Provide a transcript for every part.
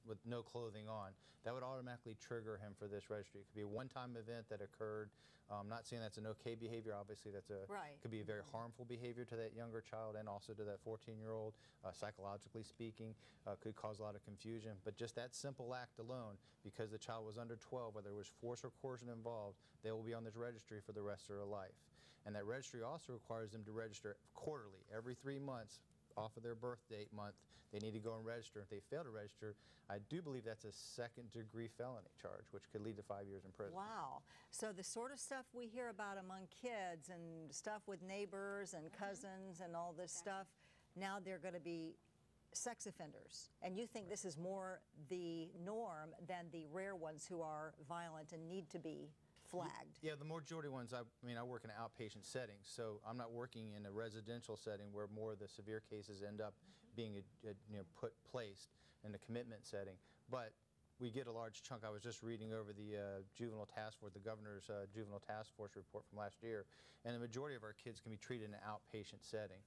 with no clothing on, that would automatically trigger him for this registry. It could be a one-time event that occurred. I'm not saying that's an okay behavior. Obviously, that's could be a very harmful behavior to that younger child and also to that 14-year-old, psychologically speaking, could cause a lot of confusion. But just that simple act alone, because the child was under 12, whether there was force or coercion involved, they will be on this registry for the rest of their life. And that registry also requires them to register quarterly, every 3 months, off of their birth date month. They need to go and register. If they fail to register, I do believe that's a second-degree felony charge, which could lead to 5 years in prison. Wow. So the sort of stuff we hear about among kids and stuff with neighbors and cousins and all this stuff, now they're going to be sex offenders. And you think this is more the norm than the rare ones who are violent and need to be flagged? Yeah, the majority ones, I mean, I work in an outpatient setting, so I'm not working in a residential setting where more of the severe cases end up being placed in a commitment setting. But we get a large chunk. I was just reading over the juvenile task force, the governor's juvenile task force report from last year, and the majority of our kids can be treated in an outpatient setting.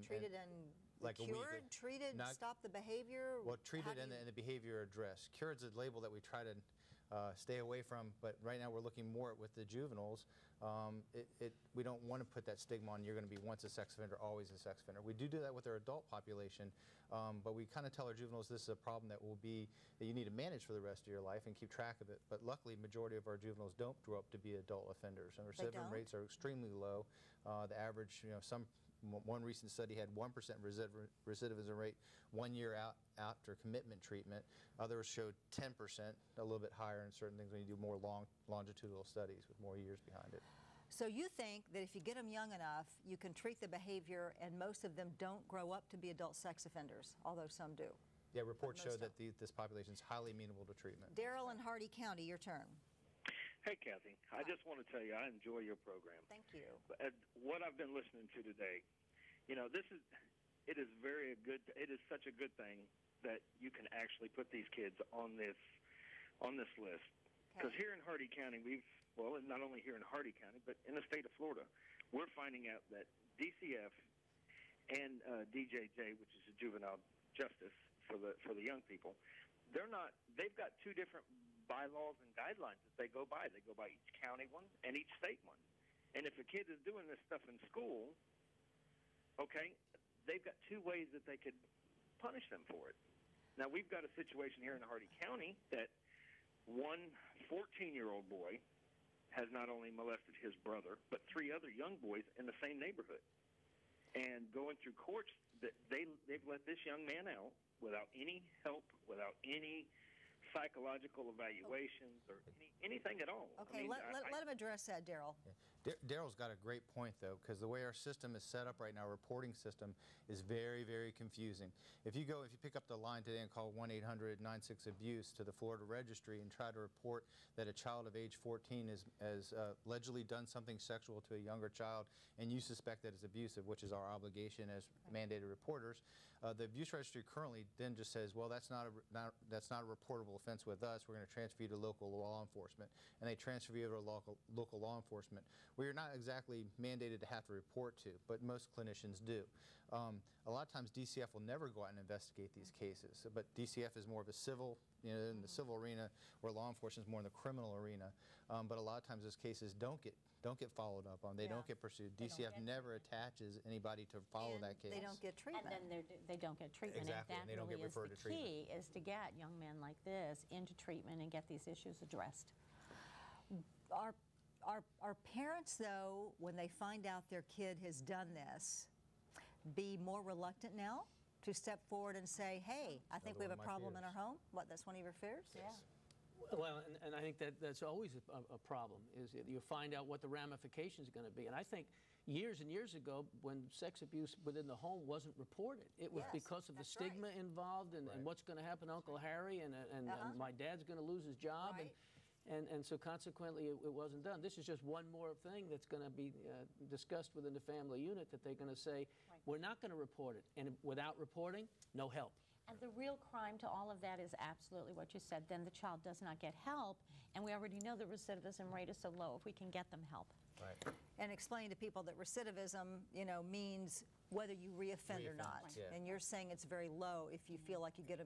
Treated and like cured, treated, stop the behavior? Well, treated and the behavior addressed. Cured is a label that we try to stay away from, but right now we're looking more at with the juveniles. We don't want to put that stigma on you're going to be once a sex offender, always a sex offender. We do that with our adult population, but we kind of tell our juveniles this is a problem that you need to manage for the rest of your life and keep track of it. But luckily, majority of our juveniles don't grow up to be adult offenders, and recidivism rates are extremely low. The average, one recent study had 1% recidivism rate 1 year out after commitment treatment. Others showed 10%, a little bit higher in certain things when you do more longitudinal studies with more years behind it. So you think that if you get them young enough, you can treat the behavior, and most of them don't grow up to be adult sex offenders, although some do? Yeah, reports show that this population is highly amenable to treatment. Daryl in Hardy County, your turn. Hey, Kathy. I just want to tell you I enjoy your program. Thank you. What I've been listening to today, it is such a good thing that you can actually put these kids on this list. Because here in Hardy County, not only here in Hardy County, but in the state of Florida, we're finding out that DCF and DJJ, which is a juvenile justice for the young people, they've got two different bylaws and guidelines that they go by. They go by each county one and each state one. And if a kid is doing this stuff in school, okay, they've got two ways that they could punish them for it. Now, we've got a situation here in Hardy County that one 14-year-old boy has not only molested his brother, but 3 other young boys in the same neighborhood. And going through courts, they've let this young man out without any help, without any psychological evaluations or anything at all. Okay, let him address that, Daryl. Yeah. Daryl's got a great point, though, because the way our system is set up right now, our reporting system, is very, very confusing. If you pick up the line today and call 1-800-96-ABUSE to the Florida Registry and try to report that a child of age 14 has allegedly done something sexual to a younger child, and you suspect that it's abusive, which is our obligation as mandated reporters, the abuse registry currently then just says, well, that's not a reportable offense with us. We're going to transfer you to local law enforcement, and they transfer you to local law enforcement, where you're not exactly mandated to have to report to, but most clinicians do. A lot of times DCF will never go out and investigate these cases, but DCF is more of a civil, in the civil arena, where law enforcement is more in the criminal arena. But a lot of times those cases don't get followed up on. They don't get pursued. DCF never attaches anybody to follow that case. They don't get treatment. And then they don't get treatment. Exactly, and they don't get referred to treatment. The key is to get young men like this into treatment and get these issues addressed. Are parents, though, when they find out their kid has done this, be more reluctant now to step forward and say, hey, I think we have a problem in our home? What, that's one of your fears? Yes. Yeah. Well, and I think that's always a problem, is you find out what the ramifications are going to be. And I think years and years ago, when sex abuse within the home wasn't reported, it was because of the stigma involved and what's going to happen to Uncle Harry and my dad's going to lose his job. And so consequently, it wasn't done. This is just one more thing that's going to be discussed within the family unit, that they're going to say, we're not going to report it. And without reporting, no help. And the real crime to all of that is absolutely what you said. Then the child does not get help, and we already know the recidivism rate is so low if we can get them help. Right. and explain to people that recidivism, you know, means whether you reoffend or Reoffend, not. yeah. And you're saying it's very low if you feel like you get a